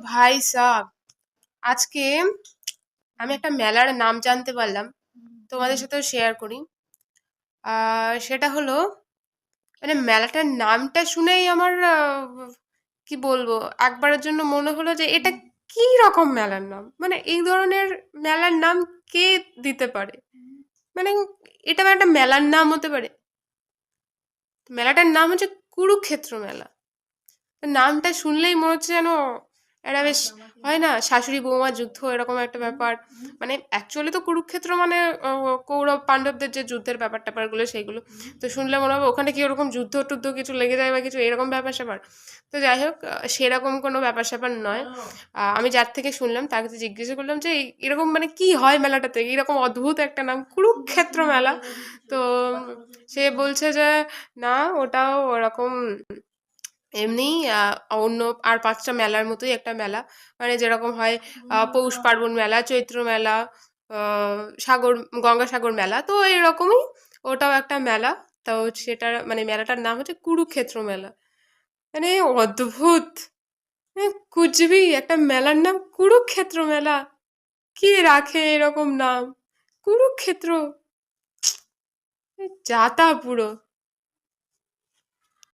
ভাই সাব, আজকে আমি একটা মেলার নাম জানতে পারলাম, তোমাদের সাথেও শেয়ার করি। সেটা হলো, মানে মেলাটার নামটা শুনেই আমার কি বলবো, একবারের জন্য মনে হলো যে এটা কি রকম মেলার নাম, মানে এই ধরনের মেলার নাম কে দিতে পারে? মানে এটা একটা মেলার নাম হতে পারে? মেলাটার নাম হচ্ছে কুরুক্ষেত্র মেলা। নামটা শুনলেই মনে হচ্ছে যেন এটা বেশ, হয় না, শাশুড়ি বৌমা যুদ্ধ এরকম একটা ব্যাপার। মানে অ্যাকচুয়ালি তো কুরুক্ষেত্র মানে কৌরব পাণ্ডবদের যে যুদ্ধের ব্যাপার ট্যাপারগুলো সেইগুলো। তো শুনলে মনে হবে ওখানে কি ওরকম যুদ্ধ টুদ্ধ কিছু লেগে যায় বা কিছু এরকম ব্যাপার স্যাপার। তো যাই হোক, সেরকম কোনো ব্যাপার স্যাপার নয়। আমি যার থেকে শুনলাম তার কাছে জিজ্ঞাসা করলাম যে এরকম মানে কি হয় মেলাটাতে, এরকম অদ্ভুত একটা নাম কুরুক্ষেত্র মেলা। তো সে বলছে যে না, ওটাও ওরকম এমনি অন্য আর পাঁচটা মেলার মতোই একটা মেলা। মানে যেরকম হয় পৌষ পার্বণ মেলা, চৈত্র মেলা, সাগর গঙ্গাসাগর মেলা, তো এরকমই ওটাও একটা মেলা। তো সেটার মানে মেলাটার নাম হচ্ছে কুরুক্ষেত্র মেলা। মানে অদ্ভুত, কুচবি একটা মেলার নাম কুরুক্ষেত্র মেলা। কে রাখে এরকম নাম? কুরুক্ষেত্র, যাতা পুরো।